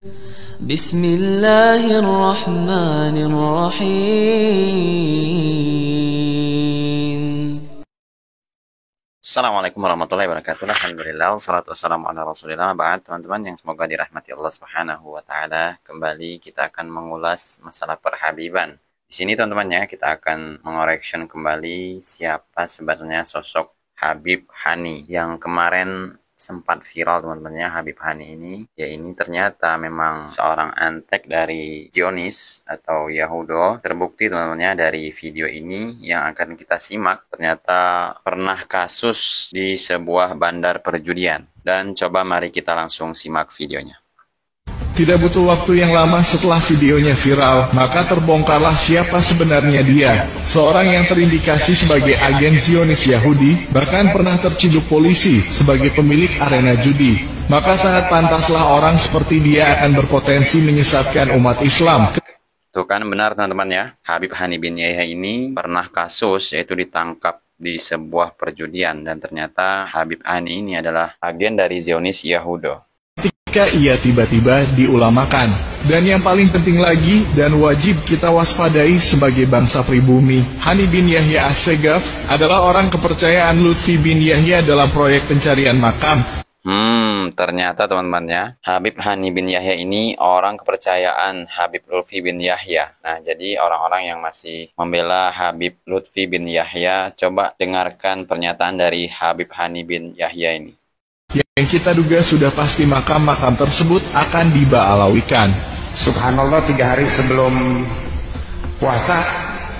بسم الله الرحمن الرحيم. Assalamualaikum warahmatullahi wabarakatuh. Alhamdulillah, wassalatu wassalamu ala rasulillah. Ba'd, teman-teman yang semoga dirahmati Allah subhanahu wa ta'ala. Kembali kita akan mengulas masalah perhabiban. Di sini teman-teman ya, kita akan mengorection kembali siapa sebenarnya sosok Habib Hani yang kemarin sempat viral teman-teman ya. Habib Hani ini, ya ini ternyata memang seorang antek dari Zionis atau Yahudo. Terbukti teman-teman ya dari video ini yang akan kita simak, ternyata pernah kasus di sebuah bandar perjudian. Dan coba mari kita langsung simak videonya. Tidak butuh waktu yang lama setelah videonya viral, maka terbongkarlah siapa sebenarnya dia. Seorang yang terindikasi sebagai agen Zionis Yahudi, bahkan pernah terciduk polisi sebagai pemilik arena judi. Maka sangat pantaslah orang seperti dia akan berpotensi menyesatkan umat Islam. Tuh kan benar teman-teman ya, Habib Hani bin Yahya ini pernah kasus yaitu ditangkap di sebuah perjudian. Dan ternyata Habib Hani ini adalah agen dari Zionis Yahudo. Ketika ia tiba-tiba diulamakan. Dan yang paling penting lagi dan wajib kita waspadai sebagai bangsa pribumi, Hani bin Yahya As-Segaf adalah orang kepercayaan Lutfi bin Yahya dalam proyek pencarian makam. Ternyata teman-teman ya, Habib Hani bin Yahya ini orang kepercayaan Habib Lutfi bin Yahya. Nah, jadi orang-orang yang masih membela Habib Lutfi bin Yahya, coba dengarkan pernyataan dari Habib Hani bin Yahya ini. Yang kita duga sudah pasti makam-makam tersebut akan diba'alawikan. Subhanallah, 3 hari sebelum puasa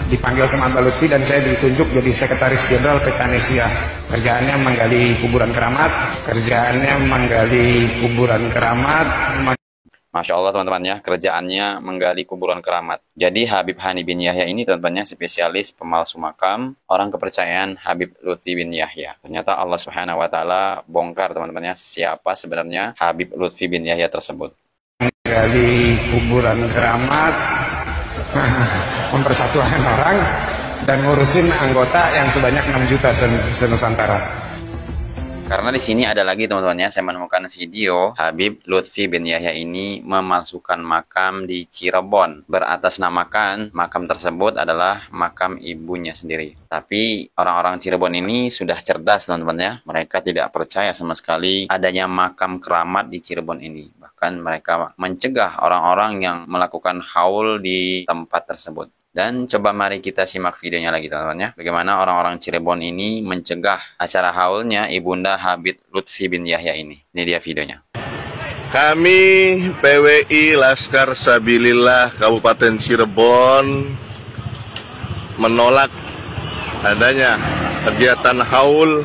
dipanggil sama Mbak Lutfi dan saya ditunjuk jadi sekretaris jenderal Petanesia. Kerjaannya menggali kuburan keramat, Masya Allah teman-teman ya, kerjaannya menggali kuburan keramat. Jadi Habib Hani bin Yahya ini teman-temannya spesialis pemalsu makam, orang kepercayaan Habib Lutfi bin Yahya. Ternyata Allah Subhanahu wa taala bongkar teman-temannya siapa sebenarnya Habib Lutfi bin Yahya tersebut. menggali kuburan keramat, mempersatukan orang dan ngurusin anggota yang sebanyak 6 juta se-Nusantara. Karena di sini ada lagi teman-teman ya, saya menemukan video Habib Lutfi bin Yahya ini memalsukan makam di Cirebon. Beratasnamakan makam tersebut adalah makam ibunya sendiri. Tapi orang-orang Cirebon ini sudah cerdas teman-teman ya. Mereka tidak percaya sama sekali adanya makam keramat di Cirebon ini. Bahkan mereka mencegah orang-orang yang melakukan haul di tempat tersebut. Dan coba mari kita simak videonya lagi teman-teman ya. Bagaimana orang-orang Cirebon ini mencegah acara haulnya Ibunda Habib Lutfi bin Yahya ini. Ini dia videonya. Kami PWI Laskar Sabilillah Kabupaten Cirebon menolak adanya kegiatan haul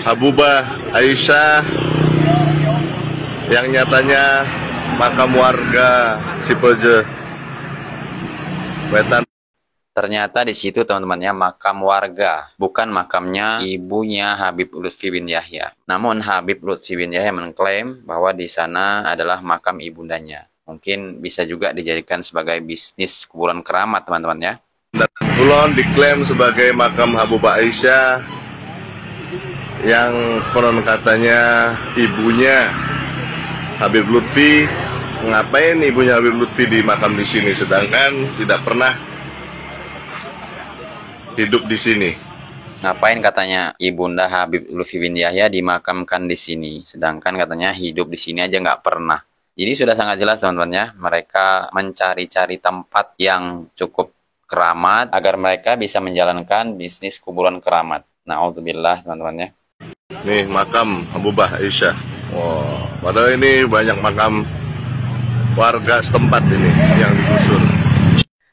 Habubah Aisyah yang nyatanya makam warga Cipeje. Ternyata di situ teman-temannya makam warga, bukan makamnya ibunya Habib Lutfi bin Yahya. Namun Habib Lutfi bin Yahya mengklaim bahwa di sana adalah makam ibundanya. Mungkin bisa juga dijadikan sebagai bisnis kuburan keramat teman-teman ya. Dan Kulon diklaim sebagai makam Habubah Aisyah yang konon katanya ibunya Habib Lutfi. Ngapain ibunya Habib Lutfi di makam di sini sedangkan tidak pernah hidup di sini? Ngapain katanya ibunda Habib Lutfi bin Yahya dimakamkan di sini sedangkan katanya hidup di sini aja nggak pernah. Jadi sudah sangat jelas teman-teman ya, mereka mencari-cari tempat yang cukup keramat agar mereka bisa menjalankan bisnis kuburan keramat. Na'udzubillah teman-teman ya. Nih makam Habubah Aisyah. Wow, padahal ini banyak makam warga setempat ini yang digusur.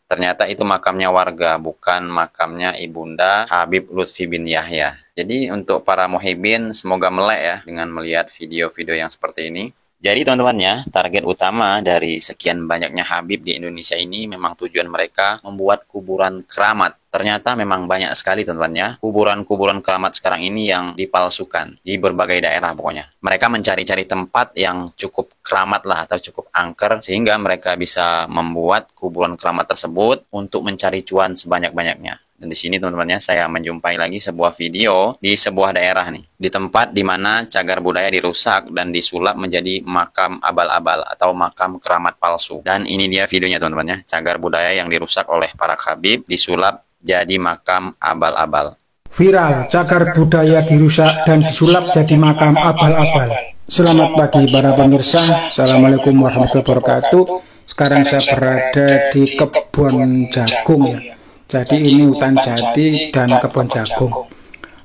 Ternyata itu makamnya warga, bukan makamnya ibunda Habib Lutfi bin Yahya. Jadi untuk para muhibin semoga melek ya dengan melihat video-video yang seperti ini. Jadi teman-teman ya, target utama dari sekian banyaknya Habib di Indonesia ini memang tujuan mereka membuat kuburan keramat. Ternyata memang banyak sekali teman-teman ya, kuburan-kuburan keramat sekarang ini yang dipalsukan di berbagai daerah pokoknya. Mereka mencari-cari tempat yang cukup keramat lah atau cukup angker sehingga mereka bisa membuat kuburan keramat tersebut untuk mencari cuan sebanyak-banyaknya. Dan di sini teman-temannya saya menjumpai lagi sebuah video di sebuah daerah nih, di tempat di mana cagar budaya dirusak dan disulap menjadi makam abal-abal atau makam keramat palsu. Dan ini dia videonya teman-temannya, cagar budaya yang dirusak oleh para khabib disulap jadi makam abal-abal. Viral, cagar budaya dirusak dan disulap jadi makam abal-abal. Selamat pagi para pemirsa, Assalamualaikum warahmatullahi wabarakatuh. Sekarang saya berada di kebun jagung ya. Jadi ini hutan jati dan kebun jagung.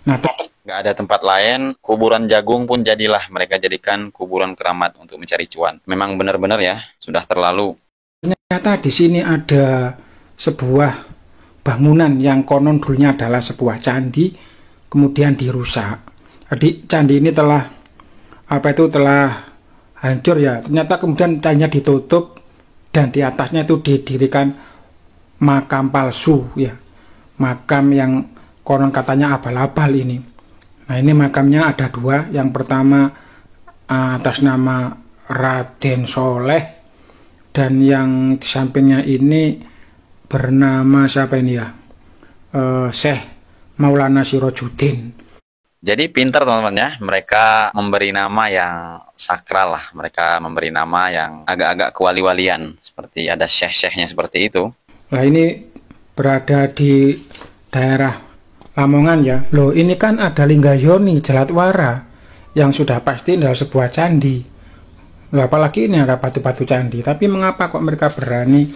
Nah, nggak ada tempat lain, kuburan jagung pun jadilah mereka jadikan kuburan keramat untuk mencari cuan. Memang benar-benar ya, sudah terlalu. Ternyata di sini ada sebuah bangunan yang konon dulunya adalah sebuah candi, kemudian dirusak. Jadi candi ini telah hancur ya. Ternyata kemudian candinya ditutup dan di atasnya itu didirikan makam palsu ya. Makam yang konon katanya abal-abal ini. Nah, ini makamnya ada dua. Yang pertama atas nama Raden Soleh, dan yang di sampingnya ini bernama siapa ini ya, Syekh Maulana Sirajuddin. Jadi pintar teman-teman ya, mereka memberi nama yang sakral lah, mereka memberi nama yang agak-agak kewali-walian, seperti ada syekh-syekhnya seperti itu. Nah, ini berada di daerah Lamongan ya. Loh, ini kan ada Linggayoni Jaladwara yang sudah pasti adalah sebuah candi. Loh, apalagi ini ada batu-batu candi. Tapi mengapa kok mereka berani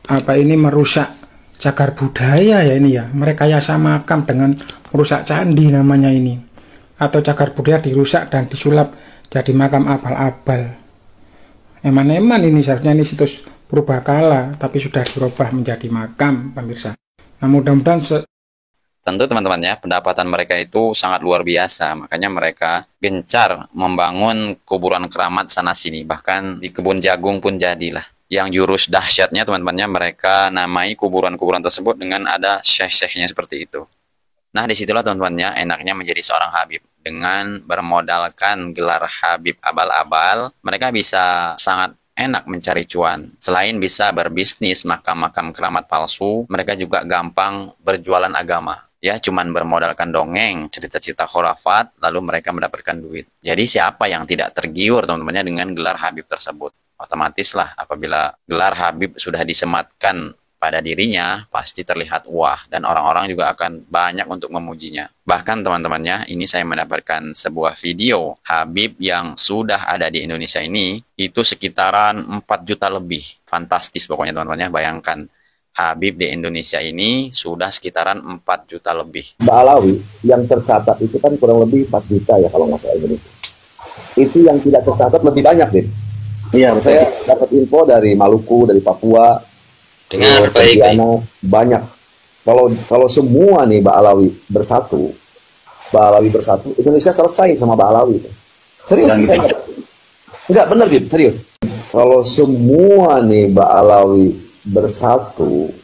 ini merusak cagar budaya ya ini ya, merekayasa makam dengan merusak candi namanya ini, atau cagar budaya dirusak dan disulap jadi makam abal-abal. Eman-eman ini seharusnya ini situs purbakala, tapi sudah dirubah menjadi makam, pemirsa. Nah, mudah-mudahan tentu teman-teman ya, pendapatan mereka itu sangat luar biasa, makanya mereka gencar membangun kuburan keramat sana sini, bahkan di kebun jagung pun jadilah. Yang jurus dahsyatnya teman-temannya, mereka namai kuburan-kuburan tersebut dengan ada syekh-syekhnya seperti itu. Nah, disitulah teman-temannya enaknya menjadi seorang habib. Dengan bermodalkan gelar habib abal-abal, mereka bisa sangat enak mencari cuan. Selain bisa berbisnis makam-makam keramat palsu, mereka juga gampang berjualan agama. Ya, cuman bermodalkan dongeng, cerita-cerita khurafat, lalu mereka mendapatkan duit. Jadi siapa yang tidak tergiur teman-temannya dengan gelar habib tersebut? Otomatis lah, apabila gelar habib sudah disematkan pada dirinya, pasti terlihat wah, dan orang-orang juga akan banyak untuk memujinya. Bahkan teman-temannya, ini saya mendapatkan sebuah video habib yang sudah ada di Indonesia ini, itu sekitaran 4 juta lebih. Fantastis pokoknya teman-temannya, bayangkan. Habib di Indonesia ini sudah sekitaran 4 juta lebih. Mbak Alawi yang tercatat itu kan kurang lebih 4 juta ya kalau nggak salah Indonesia. Itu yang tidak tercatat lebih banyak, Din. Iya, saya dapat info dari Maluku, dari Papua, Dengar baik. Banyak. Kalau semua nih Mbak Alawi bersatu, Indonesia selesai sama Mbak Alawi itu. Serius? Enggak benar gitu, serius. Kalau semua nih Mbak Alawi bersatu,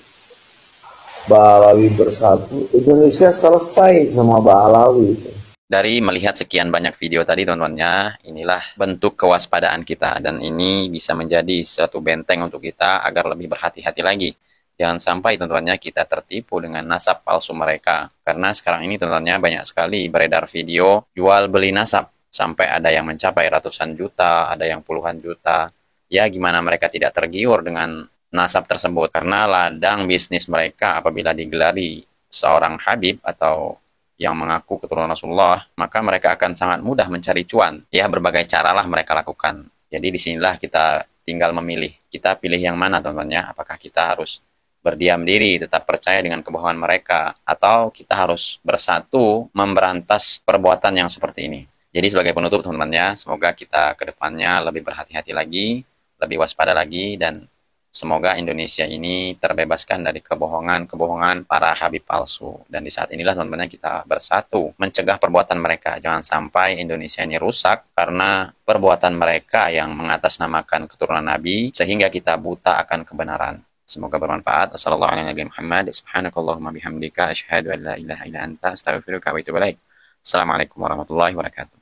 Indonesia selesai sama Mbak Alawi itu. Dari melihat sekian banyak video tadi teman-temannya, inilah bentuk kewaspadaan kita, dan ini bisa menjadi suatu benteng untuk kita agar lebih berhati-hati lagi. Jangan sampai teman-temannya kita tertipu dengan nasab palsu mereka, karena sekarang ini teman-temannya banyak sekali beredar video jual beli nasab, sampai ada yang mencapai ratusan juta, ada yang puluhan juta. Ya, gimana mereka tidak tergiur dengan nasab tersebut, karena ladang bisnis mereka apabila digelari seorang habib atau yang mengaku keturunan Rasulullah, maka mereka akan sangat mudah mencari cuan. Ya, berbagai caralah mereka lakukan. Jadi disinilah kita tinggal memilih. Kita pilih yang mana teman-temannya, apakah kita harus berdiam diri, tetap percaya dengan kebohongan mereka, atau kita harus bersatu memberantas perbuatan yang seperti ini. Jadi sebagai penutup teman-temannya, semoga kita ke depannya lebih berhati-hati lagi, lebih waspada lagi, dan semoga Indonesia ini terbebaskan dari kebohongan-kebohongan para habib palsu. Dan di saat inilah teman-teman kita bersatu mencegah perbuatan mereka. Jangan sampai Indonesia ini rusak karena perbuatan mereka yang mengatasnamakan keturunan Nabi, sehingga kita buta akan kebenaran. Semoga bermanfaat. Assalamualaikum warahmatullahi wabarakatuh.